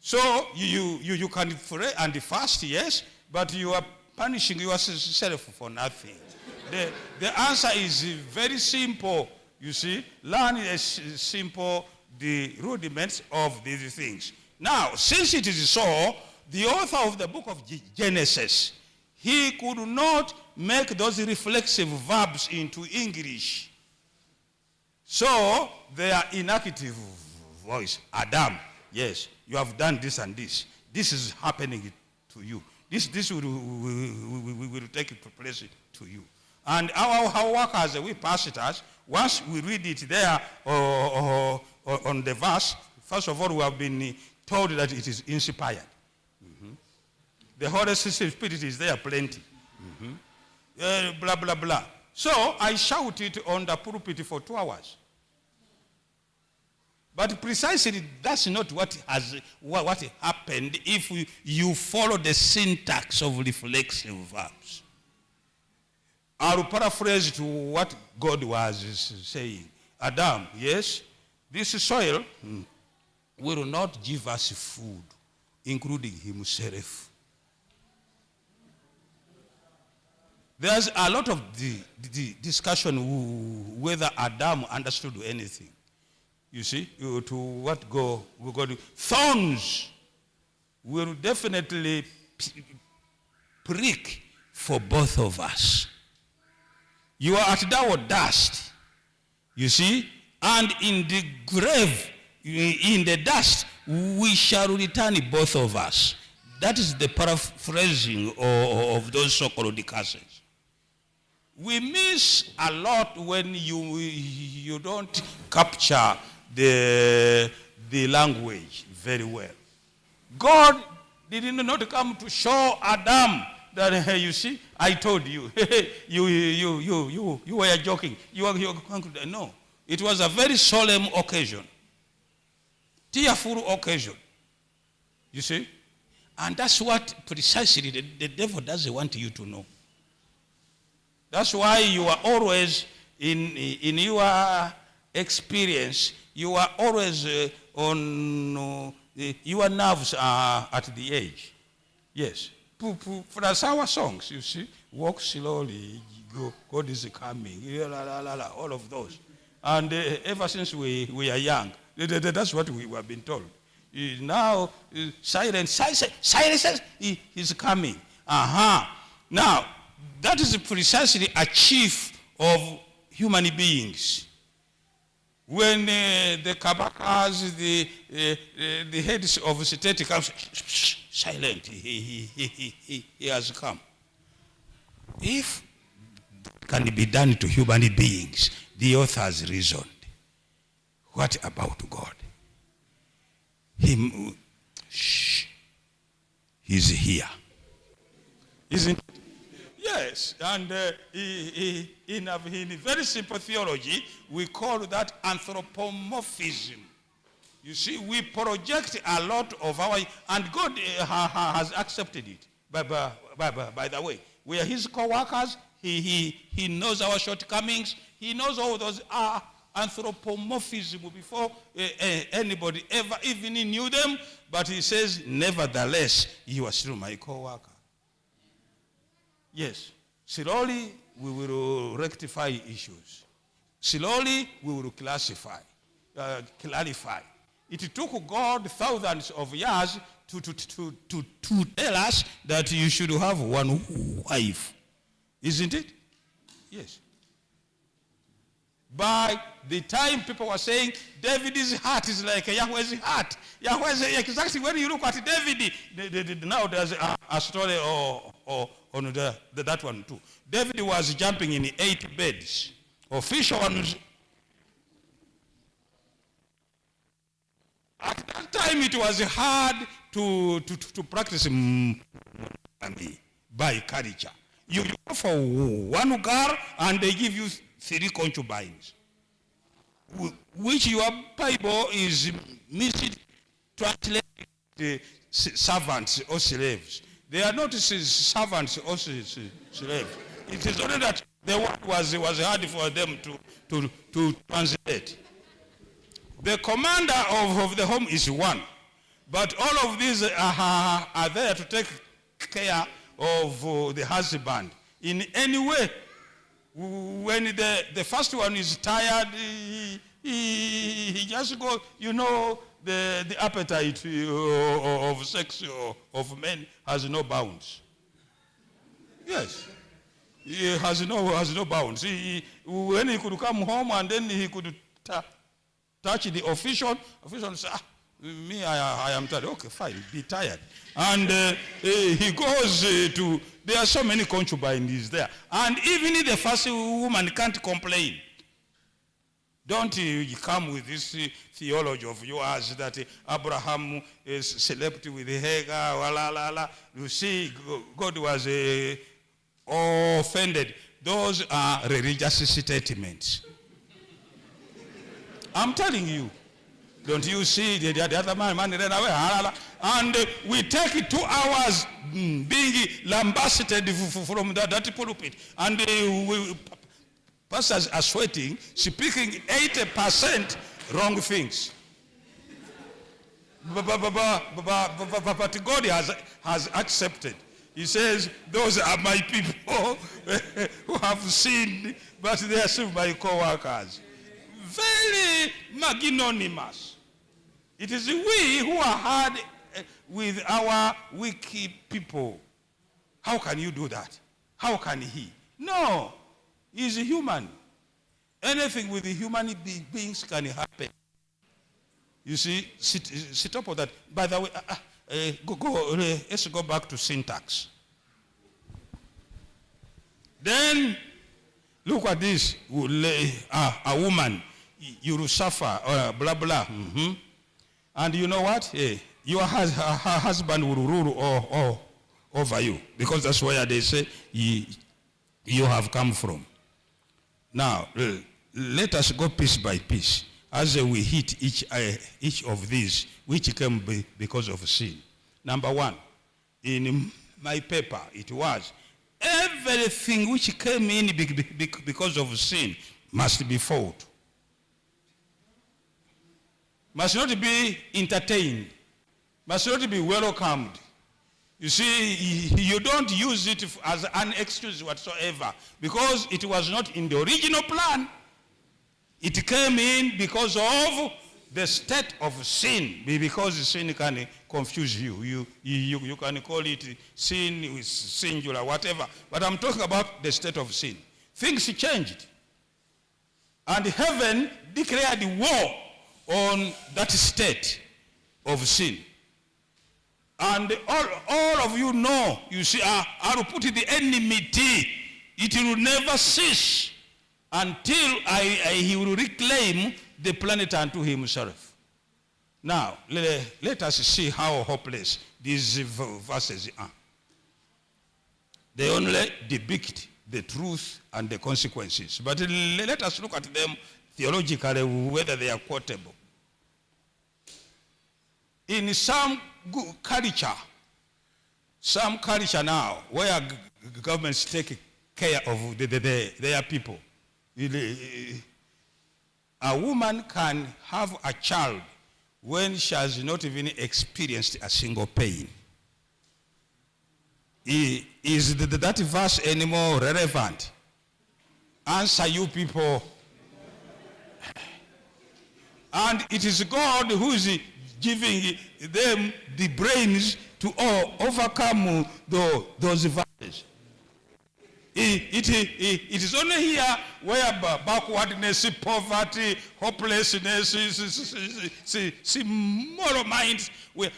So you can pray and fast, yes, but you are punishing yourself for nothing. The answer is very simple. You see, learn the rudiments of these things. Now, since it is so, the author of the book of Genesis, he could not make those reflexive verbs into English. So, they are inactive voice. Adam, yes, you have done this and this. This is happening to you. This will take place to you. And our workers, we pastors, once we read it there on the verse, first of all, we have been told that it is inspired. The Holy Spirit is there plenty. Blah, blah, blah. So I shouted on the pulpit for 2 hours. But precisely that's not what happened if you follow the syntax of reflexive verbs. I'll paraphrase to what God was saying. Adam, yes, this soil will not give us food, including himself. There's a lot of the discussion whether Adam understood anything. You see, to what we go to. Thorns will definitely prick for both of us. You are at dour dust, you see, and in the grave, in the dust, we shall return both of us. That is the paraphrasing of those so-called curses. We miss a lot when you don't capture the language very well. God did not come to show Adam that, hey, you see, I told you, you were joking. No, it was a very solemn occasion, tearful occasion. You see, and that's what precisely the devil doesn't want you to know. That's why you are always in your experience. You are always on your nerves are at the edge. Yes. For us, our songs, you see, walk slowly, God is coming, all of those. And ever since we are young, that's what we have been told. Now, silence is coming. Now, that is precisely a chief of human beings. When the kabakas, the heads of state comes, silent, he has come. If that can be done to human beings, the author has reasoned. What about God? He's here. Isn't it? Yes, and in very simple theology, we call that anthropomorphism. You see, we project a lot of our, and God has accepted it. By the way, we are his co-workers. He knows our shortcomings. He knows all those anthropomorphism before anybody ever even knew them. But he says, nevertheless, you are still my co-worker. Yes, slowly we will rectify issues. Slowly we will clarify. It took God thousands of years to tell us that you should have one wife. Isn't it? Yes. By the time people were saying David's heart is like Yahweh's heart. Yahweh is exactly when you look at David, now there's a story on that one too. David was jumping in 8 beds. Official ones. At that time it was hard to practice monogamy by culture. You go for one girl and they give you 3 concubines, which your Bible is mistranslated servants or slaves. They are not servants or slaves. It is only that the word was hard for them to translate. The commander of the home is one. But all of these are there to take care of the husband in any way. When the first one is tired, he just goes, the appetite of sex of men has no bounds. Yes. He has no bounds. When he could come home and then he could touch the official say, me, I am tired. Okay, fine, be tired. And he goes to, there are so many concubines there. And even the first woman can't complain. Don't you come with this theology of yours that Abraham slept with Hagar, You see, God was offended. Those are religious statements. I'm telling you. Don't you see the other man ran away? And we take 2 hours being lambasted from that pulpit. And pastors are sweating, speaking 80% wrong things. But God has accepted. He says, those are my people who have sinned, but they are still my co-workers. Very magnanimous. It is we who are hard with our wicked people. How can you do that? How can he? No, he's a human. Anything with the human beings can happen. You see, sit up with that. By the way, let's go back to syntax. Then, look at this. A woman, you will suffer, blah, blah. Mm-hmm. And you know what? Your husband will rule over you. Because that's where they say you have come from. Now, let us go piece by piece as we hit each of these, which came because of sin. Number one, in my paper, it was everything which came in because of sin must be fought. Must not be entertained, must not be welcomed. You see, you don't use it as an excuse whatsoever because it was not in the original plan. It came in because of the state of sin, because sin can confuse you. You can call it sin with singular, whatever. But I'm talking about the state of sin. Things changed. And heaven declared war on that state of sin. And all of you know, you see, I will put the enmity. It will never cease until he will reclaim the planet unto himself. Now, let us see how hopeless these verses are. They only depict the truth and the consequences. But let us look at them theologically, whether they are quotable. In some culture now, where governments take care of their people, a woman can have a child when she has not even experienced a single pain. Is that verse anymore relevant? Answer, you people. And it is God who is giving them the brains to overcome those verses. It is only here where backwardness, poverty, hopelessness, moral minds, where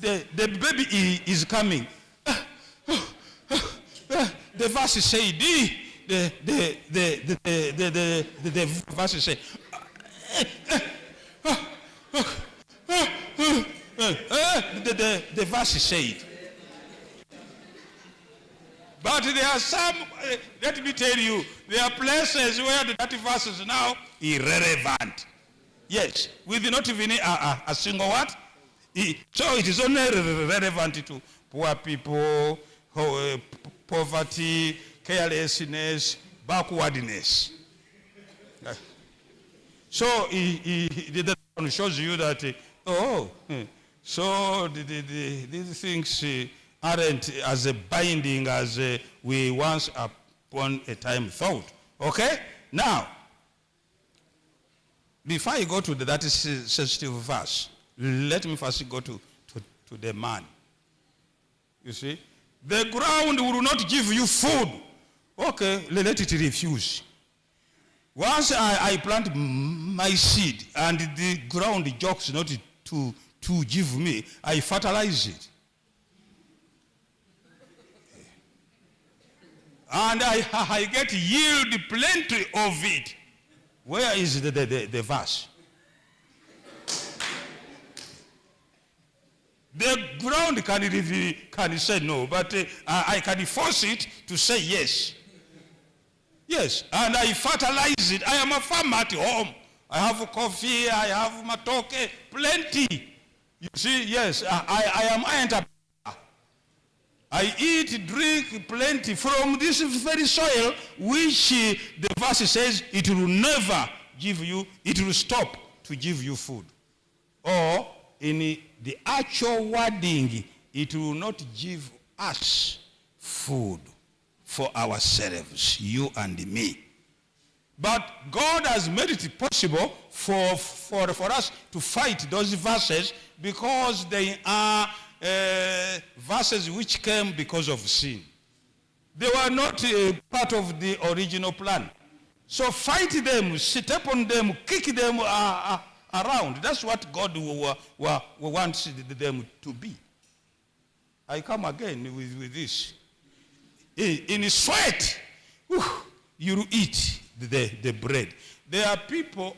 the baby is coming. The verse say, the verse say, the verse said. But there are some, let me tell you, there are places where that verse is now irrelevant. Yes, with not even a single word. So it is only relevant to poor people, poverty, carelessness, backwardness. So that shows you that Oh, so these things aren't as binding as we once upon a time thought. Okay? Now, before I go to that sensitive verse, let me first go to the man. You see? The ground will not give you food. Okay, let it refuse. Once I plant my seed and the ground jokes not to give me, I fertilize it. And I get yield plenty of it. Where is the verse? The ground can say no, but I can force it to say yes. Yes, and I fertilize it. I am a farmer at home. I have coffee, I have matoke, plenty. You see, yes, I am an entrepreneur. I eat, drink plenty from this very soil, which the verse says it will never give you, it will stop to give you food. Or in the actual wording, it will not give us food for ourselves, you and me. But God has made it possible for us to fight those verses because they are verses which came because of sin. They were not part of the original plan. So fight them, step on them, kick them around. That's what God wants them to be. I come again with this. In sweat, you eat the bread. There are people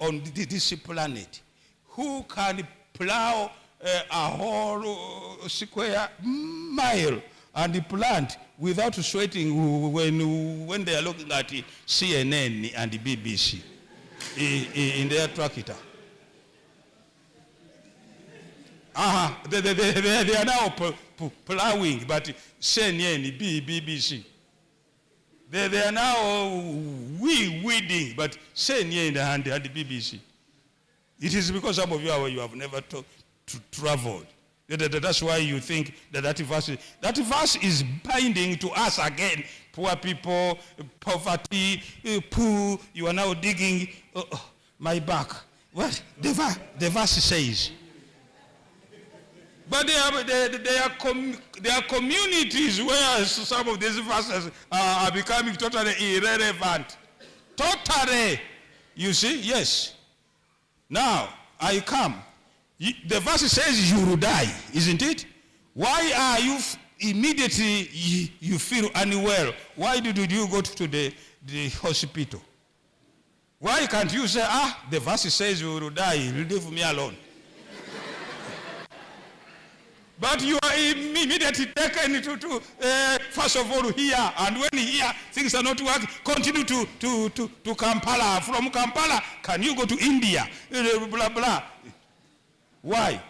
on this planet who can plow a whole square mile and plant without sweating when they are looking at CNN and the BBC in their tractor. They are now plowing, but CNN, BBC. They are now weeding, but CNN and the BBC. It is because some of you have never traveled. That's why you think that verse is binding to us again. Poor people, poverty, poor. You are now digging my back. What the verse says. But there are communities where some of these verses are becoming totally irrelevant. Totally. You see? Yes. Now, I come. The verse says you will die, isn't it? Why are you immediately you feel unwell? Why did you go to the hospital? Why can't you say, the verse says you will die, leave me alone? But you are immediately taken to first of all here, and when here things are not working, continue to Kampala. From Kampala, can you go to India? Blah, blah. Why?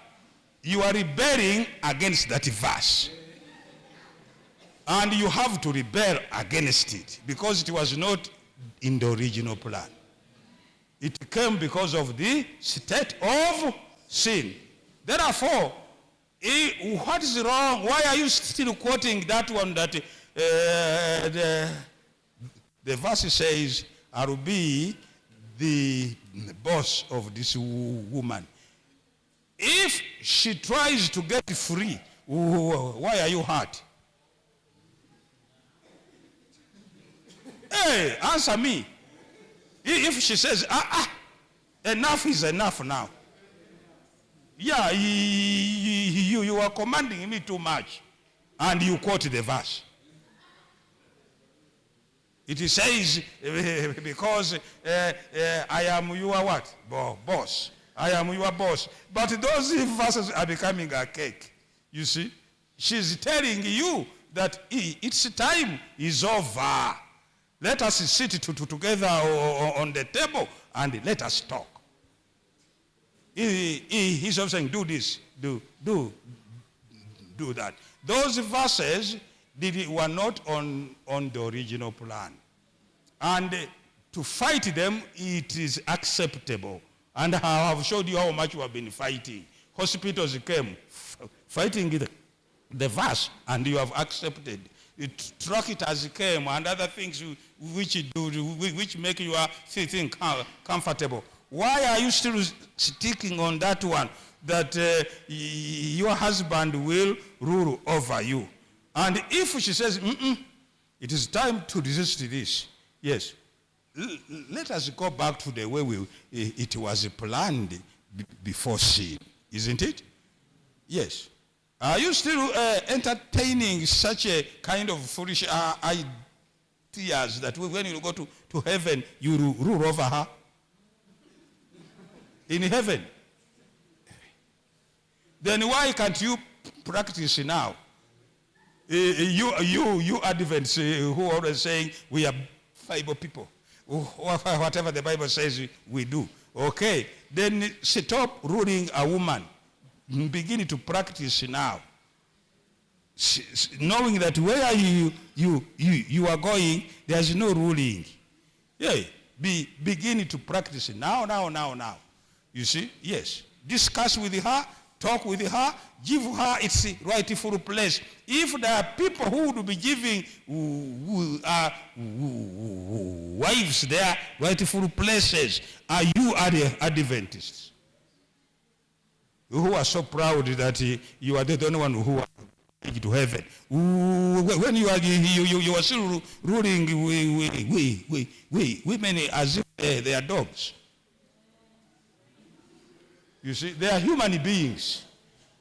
You are rebelling against that verse. And you have to rebel against it because it was not in the original plan. It came because of the state of sin. Therefore, what is wrong? Why are you still quoting that one that the verse says, I will be the boss of this woman. If she tries to get free, why are you hurt? Hey, answer me. If she says, enough is enough now. Yeah, you are commanding me too much. And you quote the verse. It says, because I am your what? Boss. I am your boss. But those verses are becoming a cake. You see? She's telling you that its time is over. Let us sit together on the table and let us talk. He's also saying, do this, do that. Those verses were not on the original plan. And to fight them, it is acceptable. And I have showed you how much we have been fighting. Hospitals came, fighting the verse, and you have accepted. Truckers came, and other things which make your thing comfortable. Why are you still sticking on that one, that your husband will rule over you? And if she says, it is time to resist this, yes, let us go back to the way it was planned before sin, isn't it? Yes. Are you still entertaining such a kind of foolish ideas that when you go to heaven, you rule over her? In heaven. Then why can't you practice now? You Adventists who are always saying we are Bible people. Whatever the Bible says we do. Okay. Then stop ruling a woman. Begin to practice now. Knowing that where you are going, there's no ruling. Yeah. Begin to practice now. You see? Yes. Discuss with her, talk with her, give her its rightful place. If there are people who would be giving wives their rightful places, are you Adventists? Who are so proud that you are the only one who are going to heaven. When you are still ruling women as if they are dogs. You see, they are human beings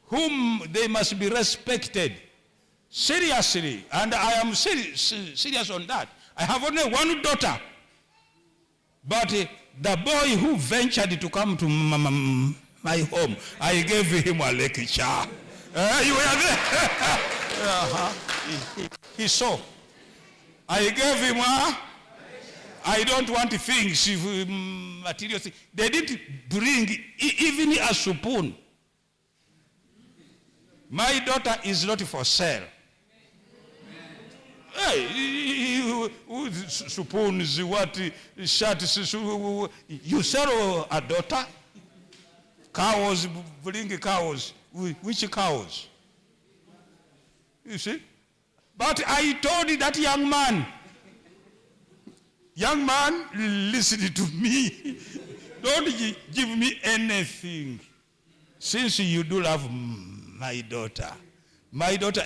whom they must be respected seriously, and I am serious on that. I have only one daughter, but the boy who ventured to come to my home, I gave him a lecture. You were there. He saw. I gave him I don't want things, material things. They didn't bring even a spoon. My daughter is not for sale. Hey, spoons, what, shirts, you sell a daughter? Cows, bring cows. Which cows? You see? But I told that young man, listen to me. Don't give me anything. Since you do love my daughter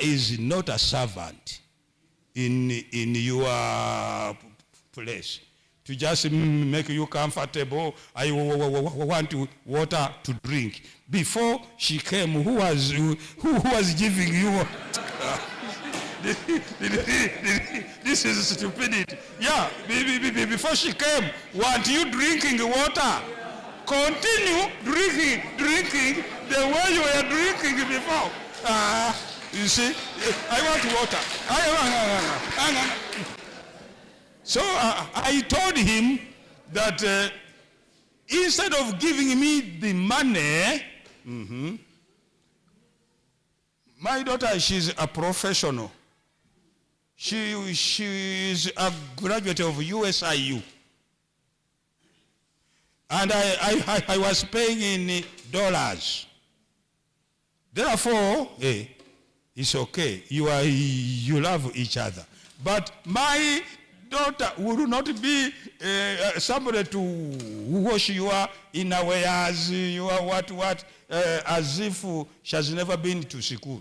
is not a servant in your place. To just make you comfortable, I want water to drink. Before she came, who was giving you? This is stupidity. Yeah, before she came, want you drinking water. Continue drinking the way you were drinking before. You see, I want water. So I told him that instead of giving me the money, my daughter, she's a professional. She is a graduate of USIU. And I was paying in dollars. Therefore, it's okay. You love each other. But my daughter will not be somebody to wash your innerwears, your what, as if she has never been to school.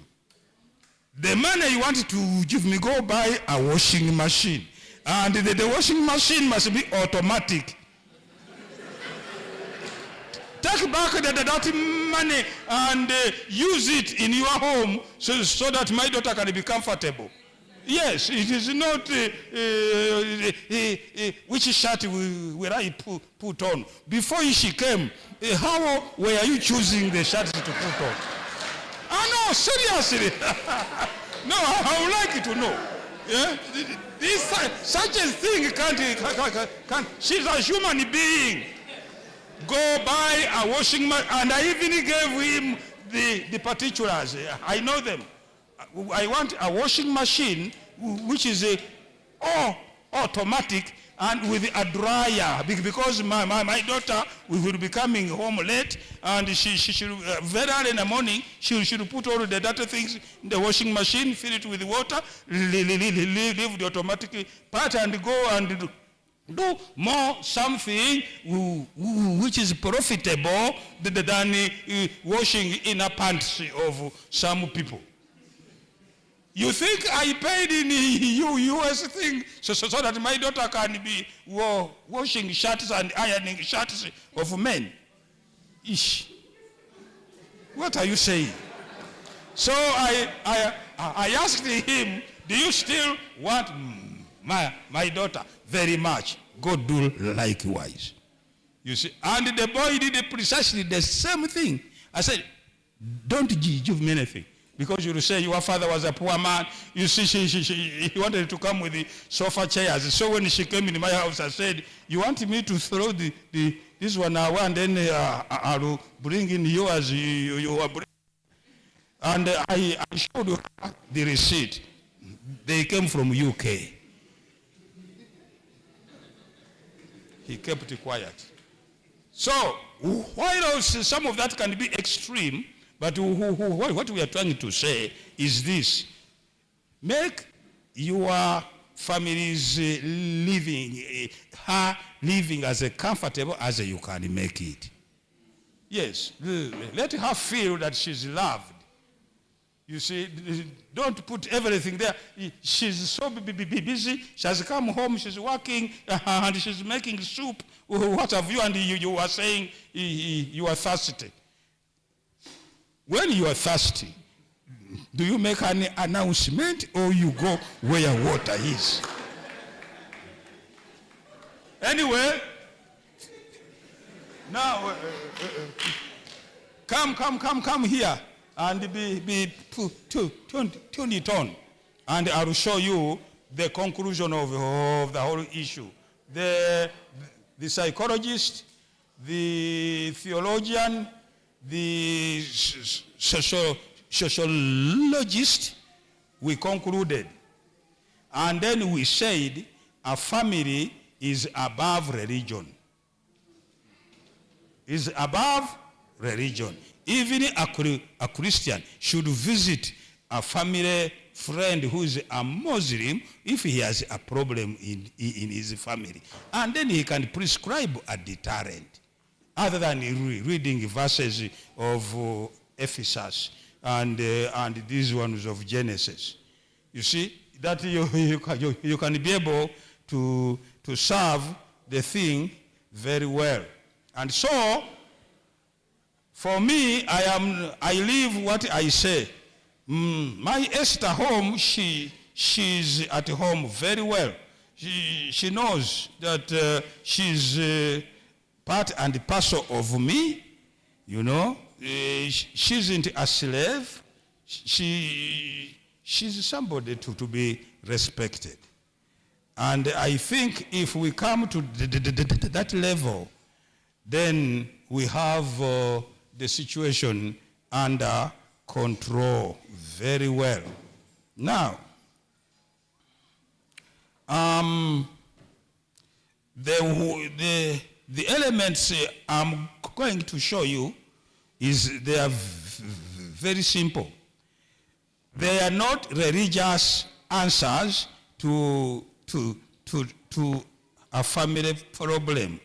The money you want to give me, go buy a washing machine. And the washing machine must be automatic. Take back the dirty money and use it in your home so that my daughter can be comfortable. Yes, it is not which shirt will I put on. Before she came, how were you choosing the shirt to put on? No, seriously. No, I would like you to know. Yeah? Such a thing can't. She's a human being. Go buy a washing machine, and I even gave him the particulars. I know them. I want a washing machine which is automatic, and with a dryer, because my daughter will be coming home late, and she should, very early in the morning, she should put all the dirty things in the washing machine, fill it with water, leave the automatic part, and go and do more something which is profitable than washing inner pants of some people. You think I paid in US thing so that my daughter can be washing shirts and ironing shirts of men? Ish. What are you saying? So I asked him, do you still want my daughter? Very much. Go do likewise. You see, and the boy did precisely the same thing. I said, don't give me anything. Because you will say your father was a poor man. You see, he wanted to come with the sofa chairs. So when she came in my house, I said, you want me to throw this one away, and then I'll bring in yours. You are bringing. And I showed her the receipt. They came from UK. He kept it quiet. So, while some of that can be extreme, but what we are trying to say is this. Make your families living as comfortable as you can make it. Yes, let her feel that she's loved. You see, don't put everything there. She's so busy. She has come home, she's working, and she's making soup. What have you? And you are saying you are thirsty. When you are thirsty, do you make an announcement or you go where water is? Anyway, now come here and turn it on, and I will show you the conclusion of the whole issue. The psychologist, the theologian, the sociologist, we concluded. And then we said a family is above religion. Is above religion. Even a Christian should visit a family friend who is a Muslim if he has a problem in his family. And then he can prescribe a deterrent, other than reading verses of Ephesus and these ones of Genesis. You see, that you can be able to serve the thing very well. And so, for me, I live what I say. My Esther home, she's at home very well. She knows that she's part and parcel of me, you know. She isn't a slave. She's somebody to be respected. And I think if we come to that level, then we have the situation under control very well. Now, the elements I'm going to show you they are very simple. They are not religious answers to a family problem.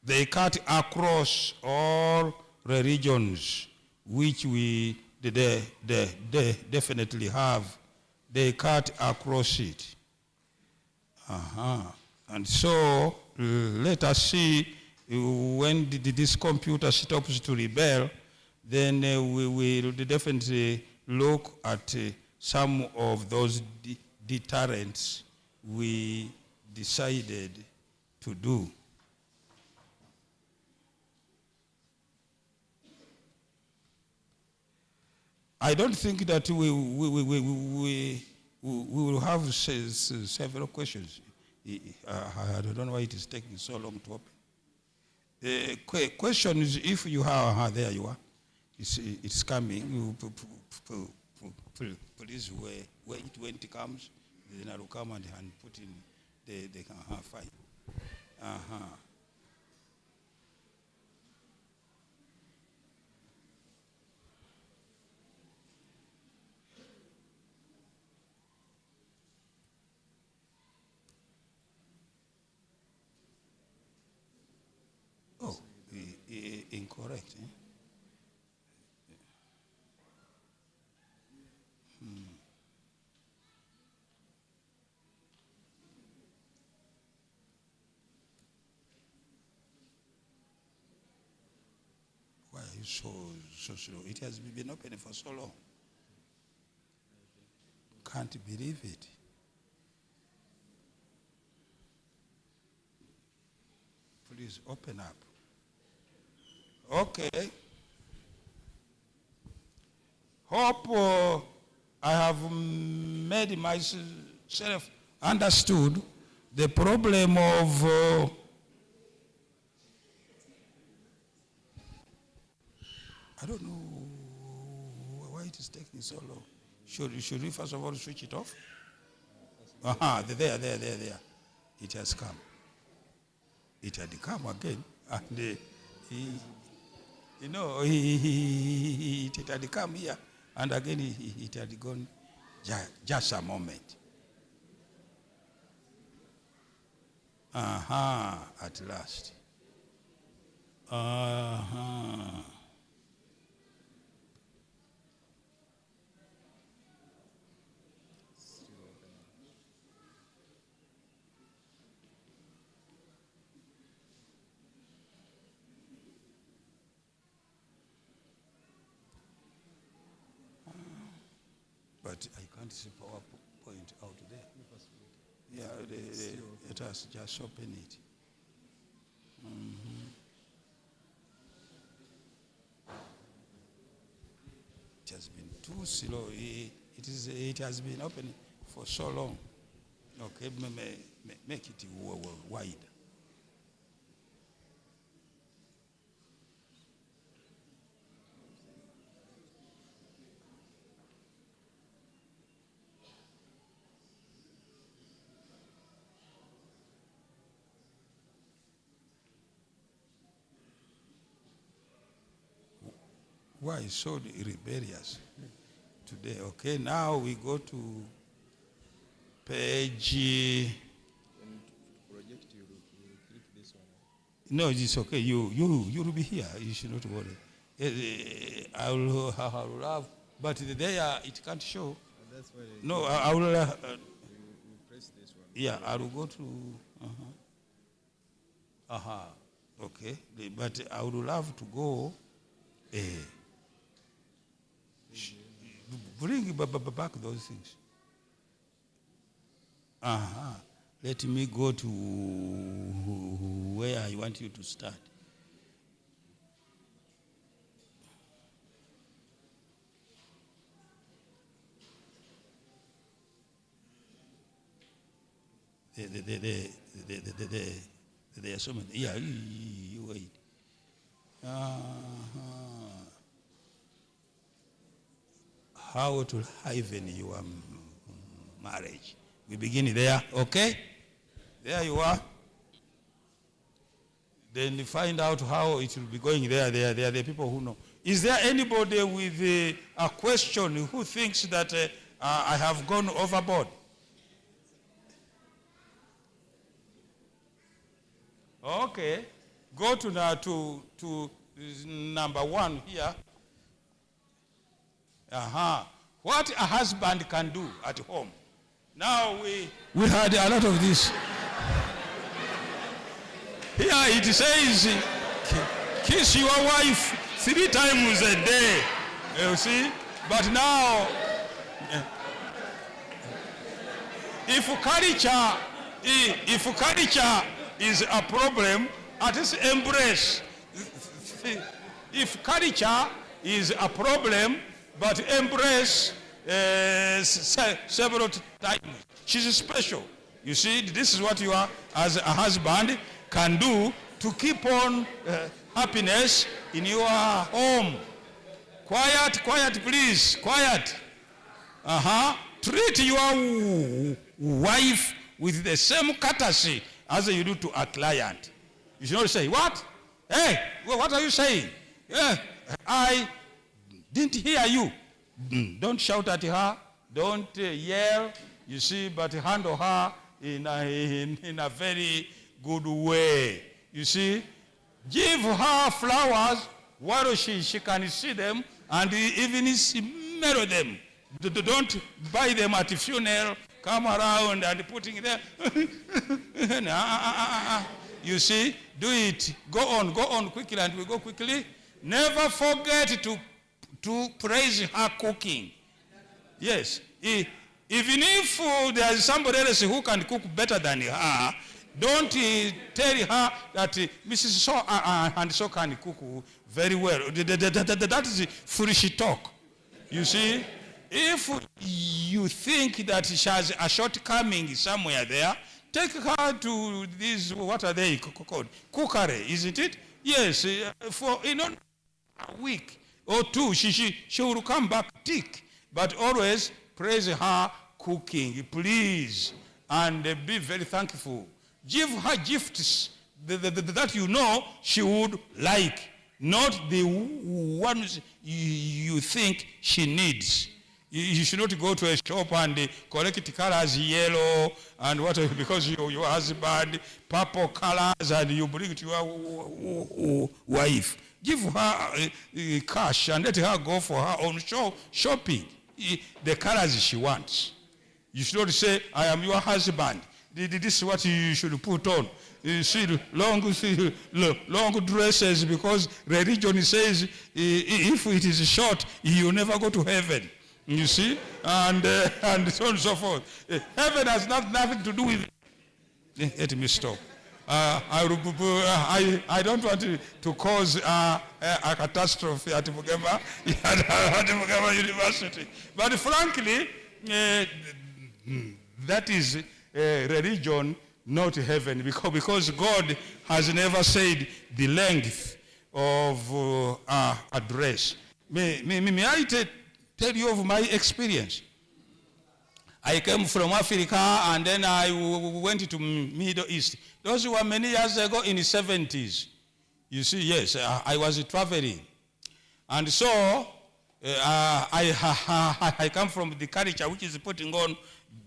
They cut across all religions, which we definitely have. They cut across it. And so let us see, when this computer stops to rebel, then we will definitely look at some of those deterrents we decided to do. I don't think that we will have several questions. I don't know why it is taking so long to open. Questions, if you have, there you are. It's coming. Please wait when it comes, then I'll come and put in the fine. Oh, incorrect. Eh? Why are you so slow? It has been open for so long. Can't believe it. Please open up. Okay. Hope I have made myself understood the problem of I don't know why it is taking so long. Should we first of all switch it off? There. It has come. It had come again, and it had come here, and again it had gone. Just a moment. At last. But I can't see PowerPoint out there. Yeah, let us just open it. It has been too slow. It has been open for so long. Okay, make it wide. Why so rebellious today? Okay, now we go to page. Project, you click this one. No, it's okay. You will be here. You should not worry. I will have, but there it can't show. That's why. No, I will. You press this one. Yeah, I will go to. Okay, but I would love to go. Bring back those things. Let me go to where I want you to start. There are so many. Yeah, you wait. How to liven your marriage. We begin there, okay? There you are. Then you find out how it will be going there. There are the people who know. Is there anybody with a question who thinks that I have gone overboard? Okay. Go to number 1 here. What a husband can do at home. Now we had a lot of this. Here it says, kiss your wife 3 times a day. You see? But now, if culture is a problem, at least embrace. If culture is a problem, but embrace several times. She's special. You see, this is what you are as a husband can do to keep on happiness in your home. Quiet, please. Quiet. treat your wife with the same courtesy as you do to a client. You should not say, what? Hey, what are you saying? Yeah, I didn't hear you. Don't shout at her. Don't yell, you see, but handle her in a very good way. You see, give her flowers while she can see them and even smell them. Don't buy them at funeral, come around and putting them. You see, do it. Go on quickly, and we go quickly. Never forget to praise her cooking. Yes. Even if there is somebody else who can cook better than her, don't tell her that Mrs. So and so can cook very well. That is foolish talk. You see, if you think that she has a shortcoming somewhere there, take her to these, what are they called? Cookery, isn't it? Yes, for a week or two, she will come back thick. But always praise her cooking, please, and be very thankful. Give her gifts that you know she would like, not the ones you think she needs. You should not go to a shop and collect colors, yellow and whatever, because your husband, purple colors, and you bring it to your wife. Give her cash and let her go for her own shopping. The colors she wants. You should not say, I am your husband. This is what you should put on. You see, long dresses, because religion says if it is short, you never go to heaven. You see, and so on and so forth. Heaven has nothing to do with it. Let me stop. I don't want to cause a catastrophe at Bugema, at Bugema University. But frankly, that is religion, not heaven, because God has never said the length of a dress. May I tell you of my experience? I came from Africa and then I went to Middle East. Those were many years ago in the 70s. You see, yes, I was traveling. And so I come from the culture which is putting on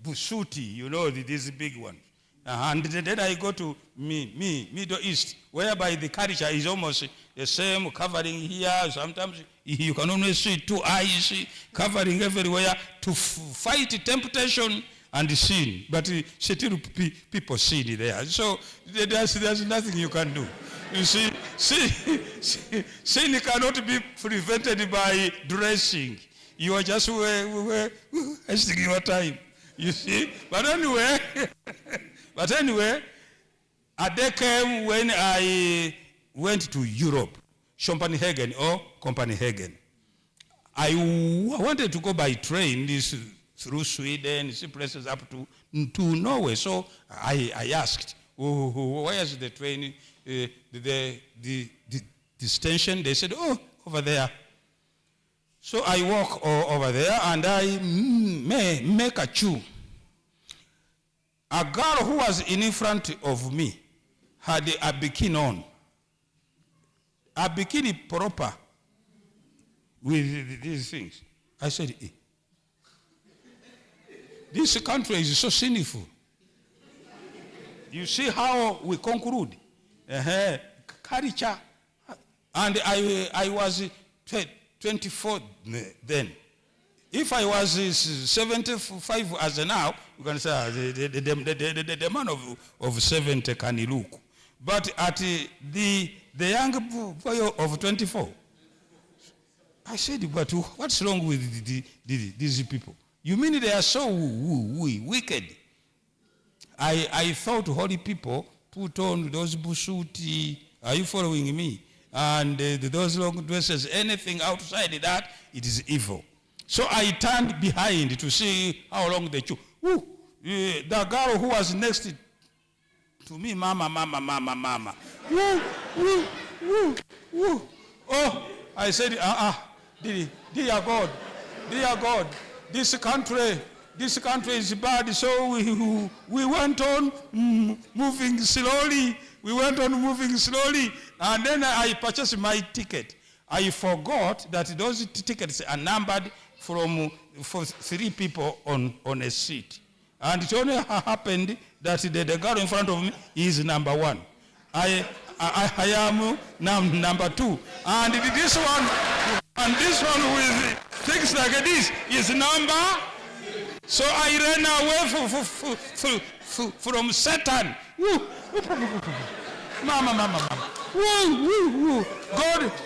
busuti, you know, this big one. And then I go to Middle East, whereby the culture is almost the same, covering here. Sometimes you can only see two eyes, covering everywhere to fight temptation and sin. But still people sin there. So there's nothing you can do. You see, sin cannot be prevented by dressing. You are just wasting your time. You see? But anyway, a day came when I went to Europe, Copenhagen. I wanted to go by train through Sweden, see places up to Norway. So I asked, where is the train, the station? They said, over there. So I walk over there and I make a chew. A girl who was in front of me had a bikini on. A bikini proper with these things. I said, this country is so sinful. You see how we conclude? Culture. And I was 24 then. If I was 75 as now, you can say the man of 70 can look. But at the young boy of 24, I said, but what's wrong with these people? You mean they are so wicked? I thought holy people put on those busuti. Are you following me? And those long dresses, anything outside that, it is evil. So I turned behind to see how long they chew. The girl who was next to me, mama. Oh, I said, dear God, this country this country is bad, so we went on moving slowly. We went on moving slowly, and then I purchased my ticket. I forgot that those tickets are numbered for 3 people on a seat. And it only happened that the girl in front of me is number 1. I am number 2. And this one with things like this is number. So I ran away from Satan. Mama.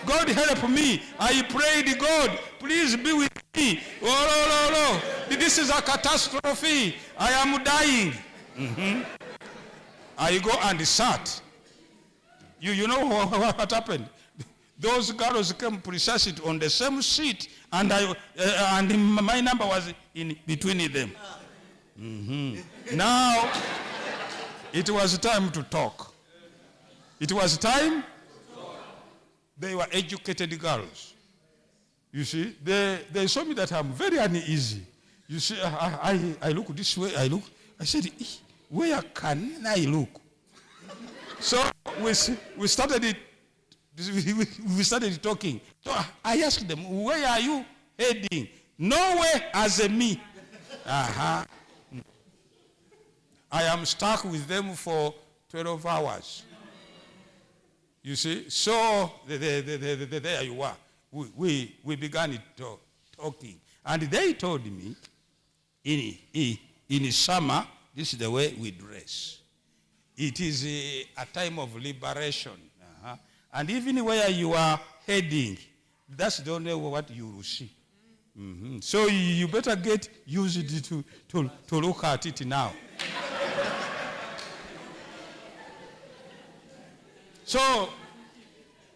God help me. I prayed, God, please be with me. Oh. This is a catastrophe. I am dying. I go and sat. You know what happened? Those girls came precisely on the same seat, and my number was in between them. Now, it was time to talk. It was time. They were educated girls. You see, they saw me that I'm very uneasy. You see, I look this way, I said, where can I look? So we started talking. So I asked them, where are you heading? Nowhere as a me. I am stuck with them for 12 hours. You see, so there you are. We began talking. And they told me, in summer, this is the way we dress. It is a time of liberation. And even where you are heading, that's the only what you will see. So you better get used to look at it now. So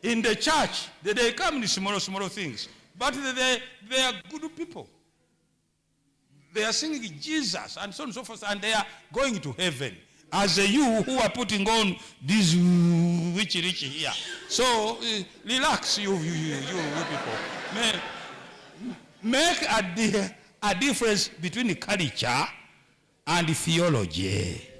in the church, they come in small things. But they are good people. They are singing Jesus and so on and so forth, and they are going to heaven. As you who are putting on this rich here. So relax, you people. Make a difference between culture and theology.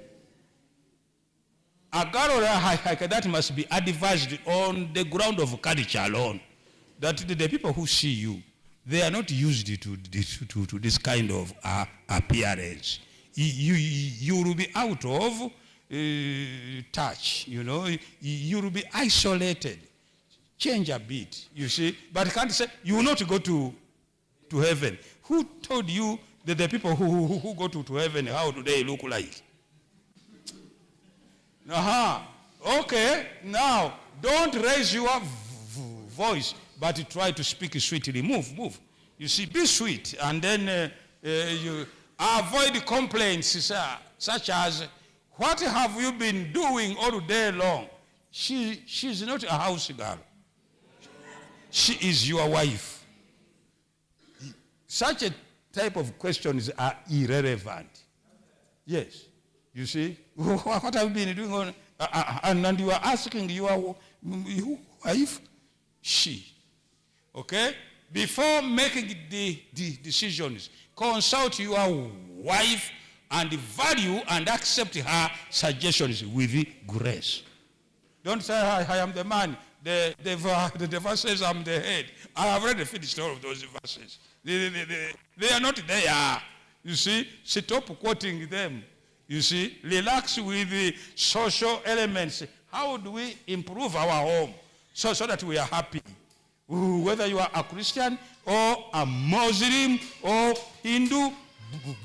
A girl like that must be advised on the ground of culture alone. That the people who see you, they are not used to this kind of appearance. You will be out of touch, you know. You will be isolated. Change a bit, you see. But can't say you will not go to heaven. Who told you that the people who go to heaven, how do they look like? Okay, now don't raise your voice, but try to speak sweetly. Move. You see, be sweet, and then you avoid complaints such as, what have you been doing all day long? She's not a house girl. She is your wife. Such a type of questions are irrelevant. Yes. You see, what have you been doing on, and you are asking your wife, she. Okay? Before making the decisions, consult your wife and value and accept her suggestions with grace. Don't say, I am the man. The verse says I'm the head. I have already finished all of those verses. They are not there. You see, stop quoting them. You see, relax with the social elements. How do we improve our home so that we are happy? Whether you are a Christian or a Muslim or Hindu,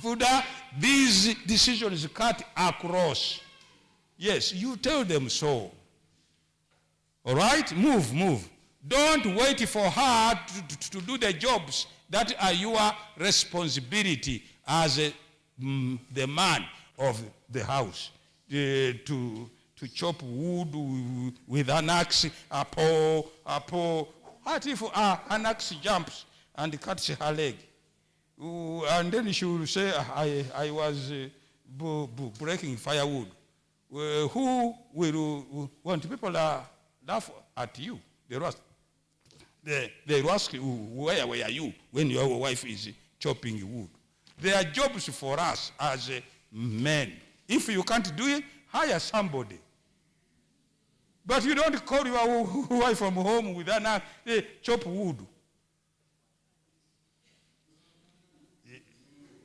Buddha, these decisions cut across. Yes, you tell them so. All right? Move. Don't wait for her to do the jobs that are your responsibility as the man of the house. To chop wood with an axe, a pole. What if an axe jumps and cuts her leg? And then she will say, I was breaking firewood. Who will, when people laugh at you, they will ask you, where were you when your wife is chopping wood? There are jobs for us as men. If you can't do it, hire somebody. But you don't call your wife from home with an axe, chop wood.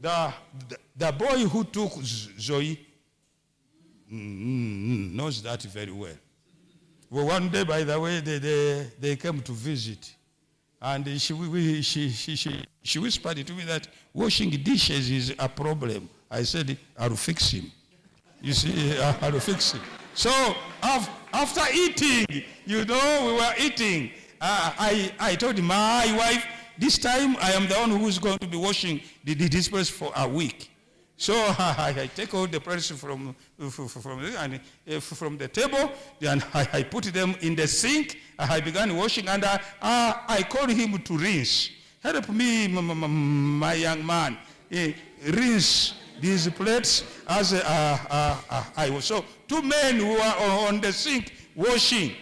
The boy who took Zoe knows that very well. Well, one day, by the way, they came to visit. And she whispered to me that washing dishes is a problem. I said, I'll fix him. You see, I'll fix him. So after eating, we were eating. I told my wife, this time I am the one who is going to be washing this place for a week. So I take all the plates from the table, and I put them in the sink. I began washing, and I called him to rinse. Help me, my young man, rinse these plates as I was. So 2 men who were on the sink washing.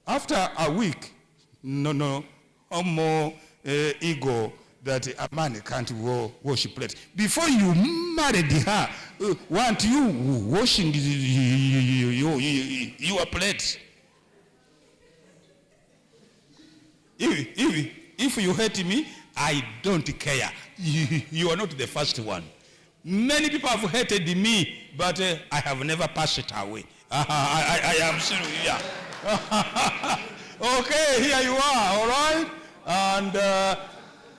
After a week, no more ego that a man can't wash plates. Before you married her, weren't you washing your plates? If you hate me, I don't care. You are not the first one. Many people have hated me, but I have never passed it away. I am serious. Yeah. Okay, here you are, all right? And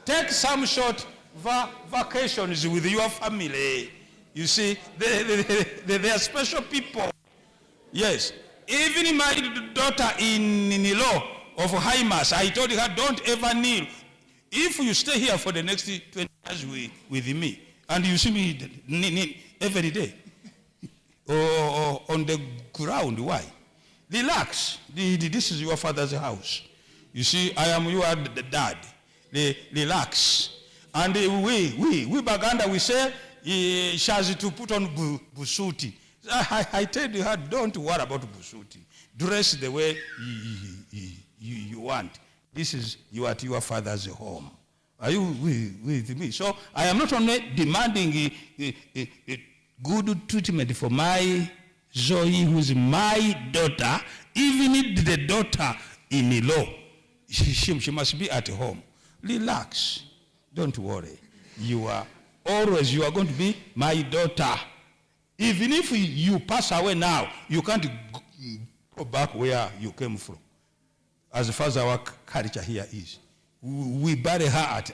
take some short vacations with your family. You see, they are special people. Yes. Even my daughter-in-law of High Mass, I told her, don't ever kneel. If you stay here for the next 20 years with me, and you see me every day, or on the ground, why? Relax. This is your father's house. You see, I am your dad. Relax. And we Baganda, we say, she has to put on busuti. I tell her, don't worry about busuti. Dress the way you want. This is you at your father's home. Are you with me? So I am not only demanding good treatment for my Zoe, who is my daughter, even the daughter-in-law. She must be at home. Relax. Don't worry. You are going to be my daughter. Even if you pass away now, you can't go back where you came from. As far as our culture here is. We bury her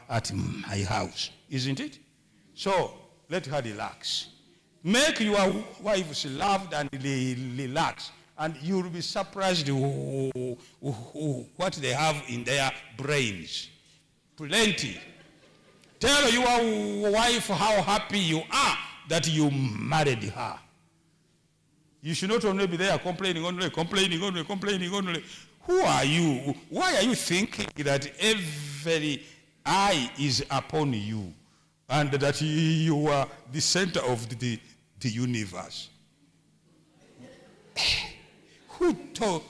at my house, isn't it? So let her relax. Make your wives loved and relax, and you'll be surprised what they have in their brains. Plenty. Tell your wife how happy you are that you married her. You should not only be there complaining. Who are you? Why are you thinking that every eye is upon you and that you are the center of the universe? Who told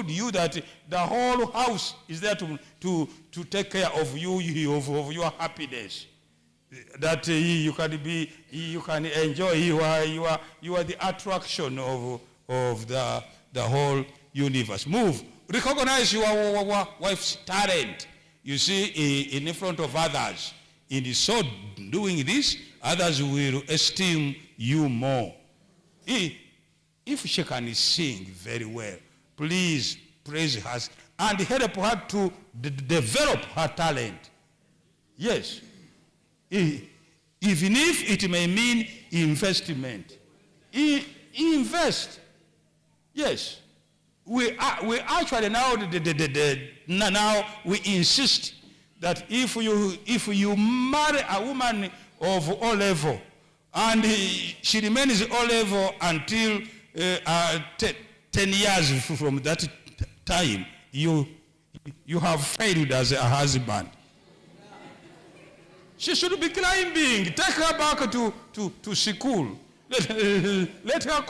you that the whole house is there to take care of you, of your happiness? That you can enjoy. You are the attraction of the whole universe. Move. Recognize your wife's talent. You see, in front of others. In so doing this, others will esteem you more. If she can sing very well, please praise her and help her to develop her talent. Yes. Even if it may mean investment. Invest. Yes. We actually now we insist that if you marry a woman of O level and she remains O level until 10 years from that time, you have failed as a husband. She should be climbing. Take her back to school. Let her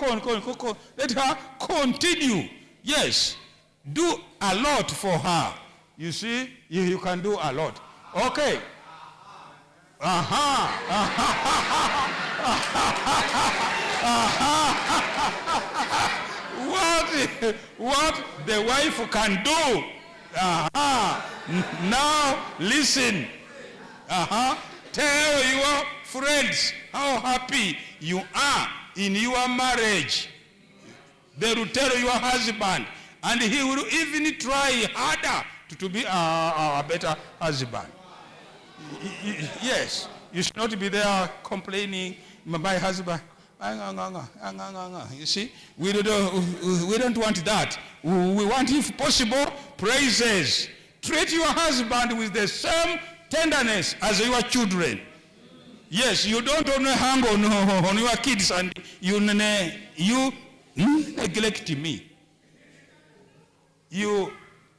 continue. Yes. Do a lot for her. You see, you can do a lot. Okay. What the wife can do. Now listen. Tell your friends how happy you are in your marriage. They will tell your husband, and he will even try harder to be a better husband. Yes, you should not be there complaining, my husband. You see, we don't want that. We want, if possible, praises. Treat your husband with the same tenderness as your children. Yes, you don't only hang on your kids and you neglect me. You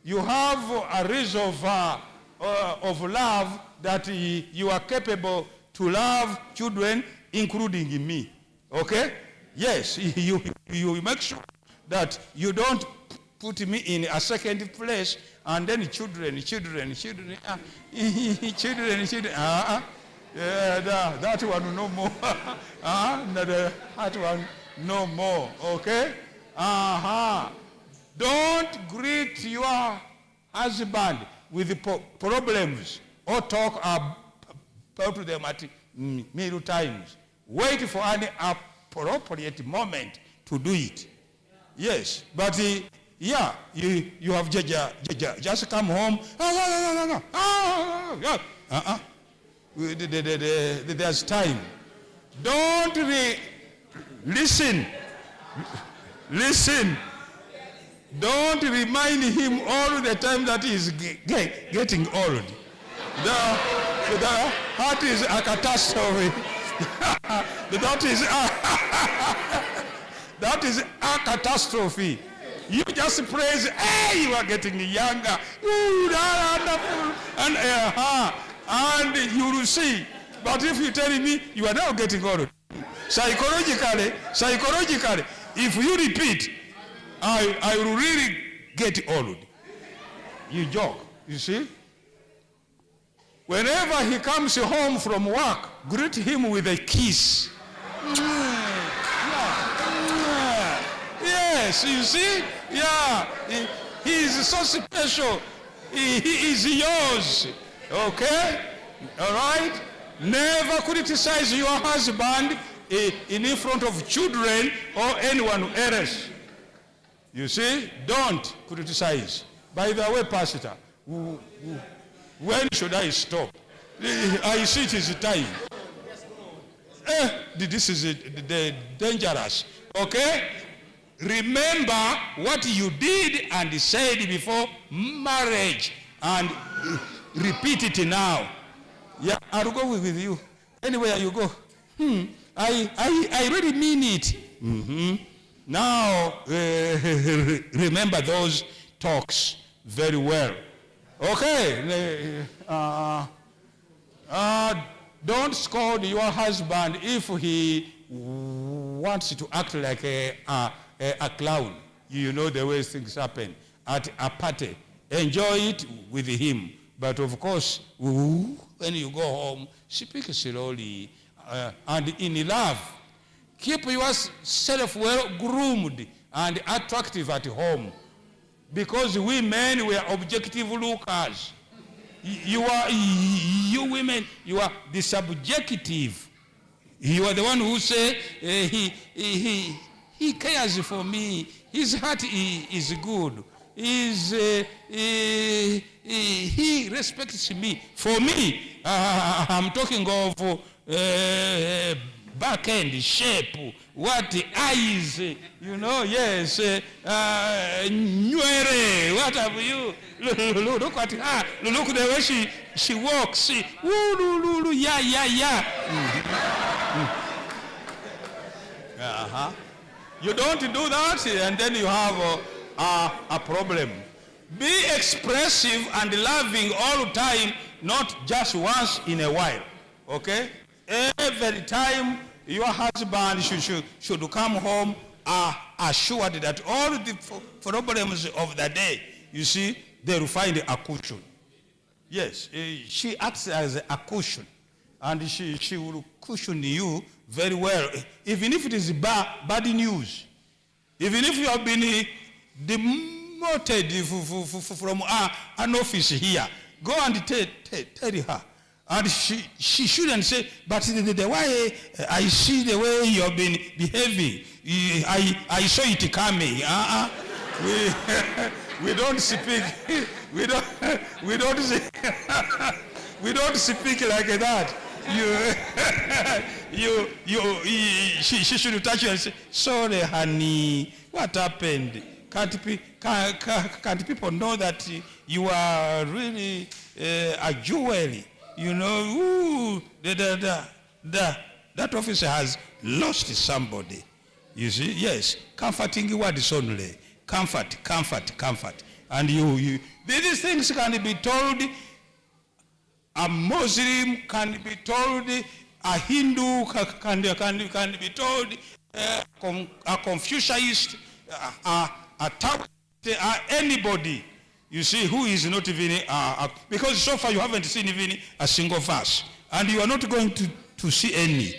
have a reserve of love that you are capable to love children, including me. Okay? Yes, you make sure that you don't put me in a second place, and then children. That one no more. That one no more. Okay? Don't greet your husband with problems or talk about them at meal times. Wait for an appropriate moment to do it. Yes, but you have just come home. There's time. Don't listen. Don't remind him all the time that he's getting old. The heart is a catastrophe. That is a catastrophe. You just praise, hey, you are getting younger. Ooh, wonderful. And you will see. But if you tell me you are now getting old, psychologically, if you repeat, I will really get old. You joke, you see? Whenever he comes home from work, greet him with a kiss. Yes, you see? Yeah, he is so special. He is yours. Okay? All right? Never criticize your husband in front of children or anyone else. You see? Don't criticize. By the way, Pastor, when should I stop? I see it is time. This is dangerous. Okay? Remember what you did and said before marriage and repeat it now. Yeah, I'll go with you. Anywhere you go. I really mean it. Now, remember those talks very well. Okay. Don't scold your husband if he wants to act like a clown. You know the way things happen at a party. Enjoy it with him. But of course, when you go home, speak slowly and in love. Keep yourself well groomed and attractive at home. Because we men, we are objective lookers. You women, you are the subjective. You are the one who say, he cares for me. His heart is good. He respects me. For me, I'm talking of back end shape, what eyes, you know, yes, nywere, what have you? Look at her. Look the way she walks. Yeah. You don't do that, and then you have a problem. Be expressive and loving all the time, not just once in a while. Okay? Every time your husband should come home assured that all the problems of the day, you see, they will find a cushion. Yes, she acts as a cushion. and she will cushion you very well, even if it is bad news. Even if you have been demoted from an office here, go and tell her. And she shouldn't say, but the way I see the way you have been behaving, I saw it coming. We don't speak. We don't speak like that. She should touch you and say, sorry, honey, what happened? Can't people know that you are really a jewel? You know, ooh, that officer has lost somebody. You see, yes, comforting words only. Comfort. And these things can be told. A Muslim can be told, a Hindu can be told, a Confucianist, a Taoist, anybody, you see, who is not even, because so far you haven't seen even a single verse, and you are not going to see any.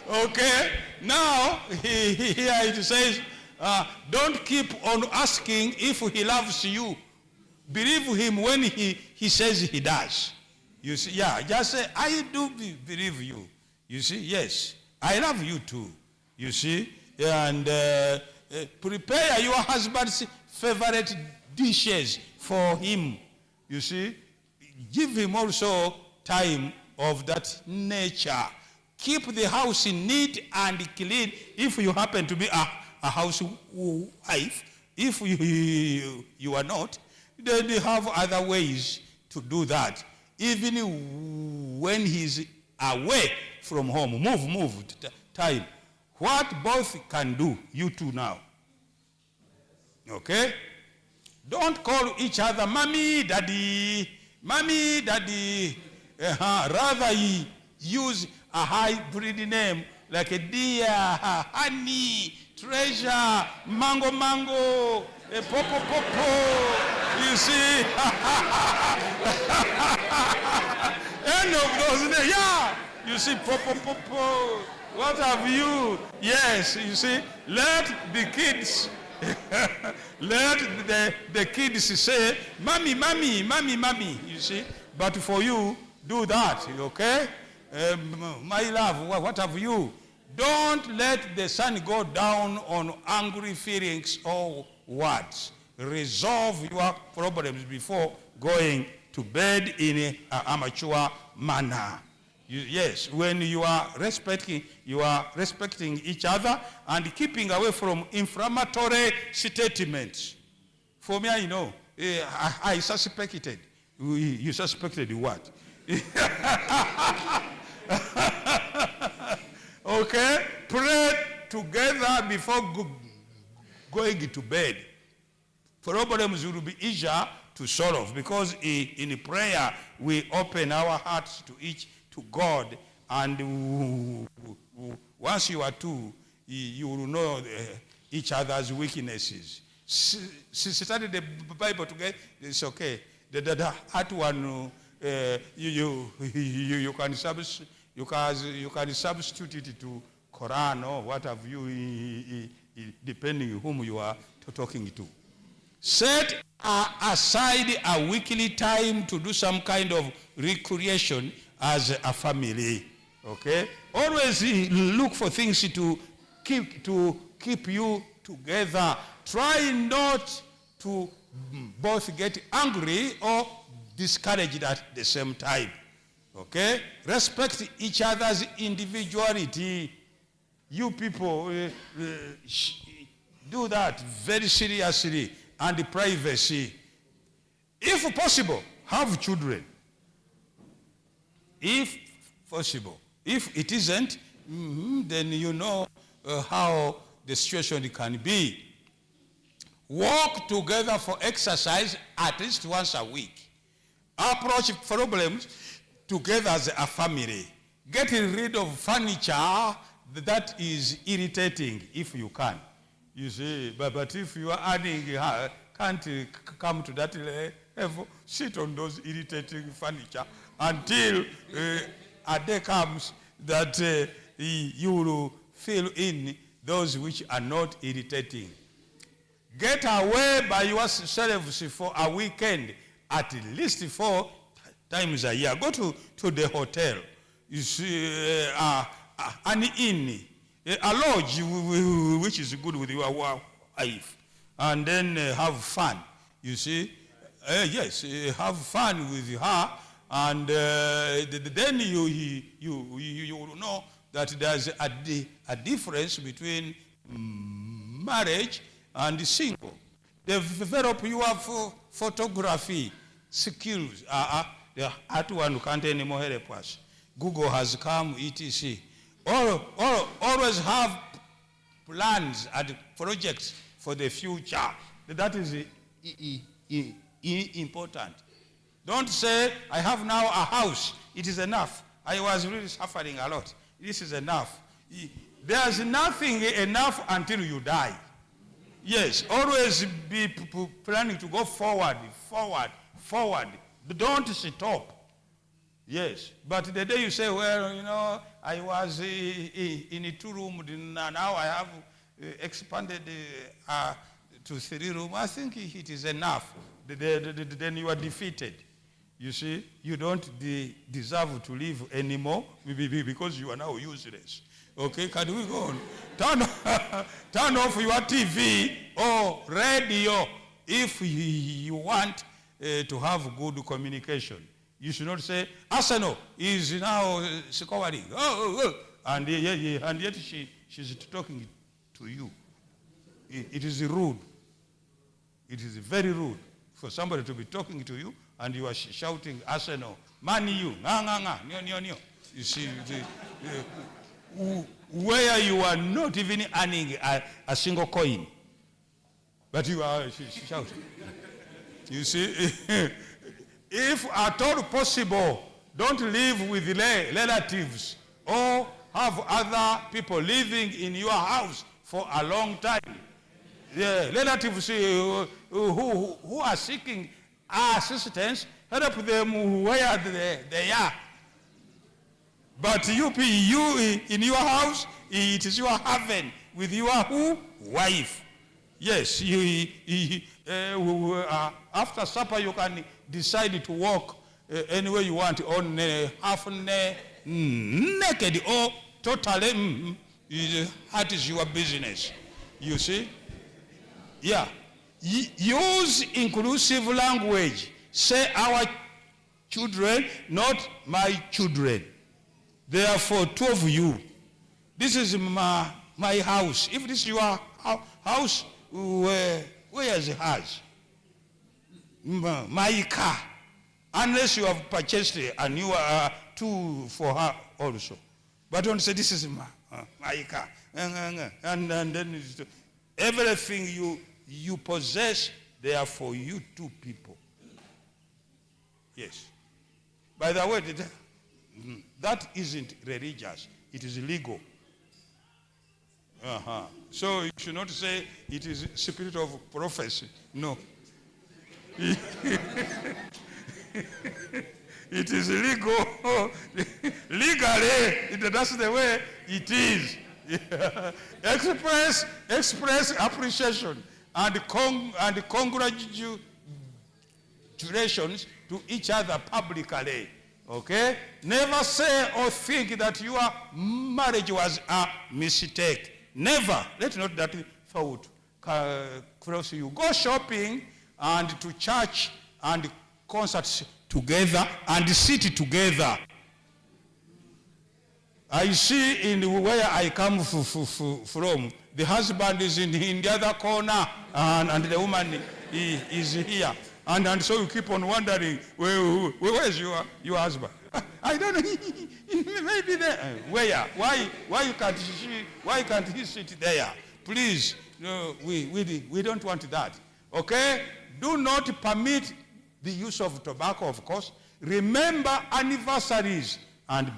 Okay, now here it says, don't keep on asking if he loves you. Believe him when he says he does. You see, yeah, just say, I do believe you. You see, yes, I love you too. You see, and prepare your husband's favorite dishes for him. You see, give him also time of that nature. Keep the house neat and clean if you happen to be a housewife. If you are not, then they have other ways to do that. Even when he's away from home, move time. What both can do, you two now. Okay? Don't call each other mommy, daddy, mommy, daddy. Rather, use a hybrid name like a dear, honey, treasure, mango, popo. You see? Any of those names, yeah. You see, popo. What have you? Yes, you see, let the kids, the kids say, mommy, you see. But for you, do that, okay? My love, what have you? Don't let the sun go down on angry feelings or words. Resolve your problems before going to bed in an mature manner. Yes, when you are respecting each other and keeping away from inflammatory statements. For me, I know. I suspected. You suspected what? Okay? Pray together before going to bed. Problems will be easier to solve because in prayer we open our hearts to God, and once you are two, you will know each other's weaknesses. Study the Bible together. It's okay. The heart one, you can substitute it to Quran or what have you, depending whom you are talking to. Set aside a weekly time to do some kind of recreation as a family. Okay? Always look for things to keep you together. Try not to both get angry or discouraged at the same time. Okay? Respect each other's individuality. You people do that very seriously, and privacy. If possible, have children. If possible. If it isn't, then you know how the situation can be. Walk together for exercise at least once a week. Approach problems together as a family. Get rid of furniture that is irritating if you can. You see, but if you are adding, can't come to that level, sit on those irritating furniture until a day comes that you will fill in those which are not irritating. Get away by yourselves for a weekend, at least 4 times a year. Go to the hotel. You see, an inn, a lodge which is good with your wife, and then have fun. You see, yes, have fun with her, and then you will know that there's a difference between marriage and single. Develop your photography skills. At one can't anymore help us. Google has come, etc. Always have plans and projects for the future. That is important. Don't say, I have now a house. It is enough. I was really suffering a lot. This is enough. There's nothing enough until you die. Yes, always be planning to go forward. Don't stop. Yes, but the day you say, well, you know, I was in a 2-room, now I have expanded to 3-room, I think it is enough. Then you are defeated. You see, you don't deserve to live anymore because you are now useless. Okay, can we go on? Turn off your TV or radio if you want to have good communication. You should not say, Arsenal is now scoring. And yet she's talking to you. It is rude. It is very rude for somebody to be talking to you and you are shouting, Arsenal, Man U, nyo. You see, where you are not even earning a single coin, but you are shouting. You see, if at all possible, don't live with relatives or have other people living in your house for a long time. The relatives who are seeking assistance, help them where they are. But you in your house, it is your heaven with your wife. Yes, after supper you can decide to walk anywhere you want, on half naked or totally. That is your business. You see? Yeah. Use inclusive language. Say our children, not my children. Therefore, 2 of you. This is my house. If this is your house, where is hers? My car. Unless you have purchased it and you are 2 for her also. But don't say this is my car. And then everything you possess, they are for you 2 people. Yes. By the way, that isn't religious. It is legal. So you should not say it is spirit of prophecy. No. It is legal. Legally, that's the way it is. Express appreciation and congratulations to each other publicly. Okay? Never say or think that your marriage was a mistake. Never. Let not that thought cross you. Go shopping and to church and concerts together and sit together. I see in where I come from, the husband is in the other corner and the woman is here. And so you keep on wondering, where is your husband? I don't know. Maybe there. Where? Why can't he sit there? Please, no, we don't want that. Okay? Do not permit the use of tobacco, of course. Remember anniversaries and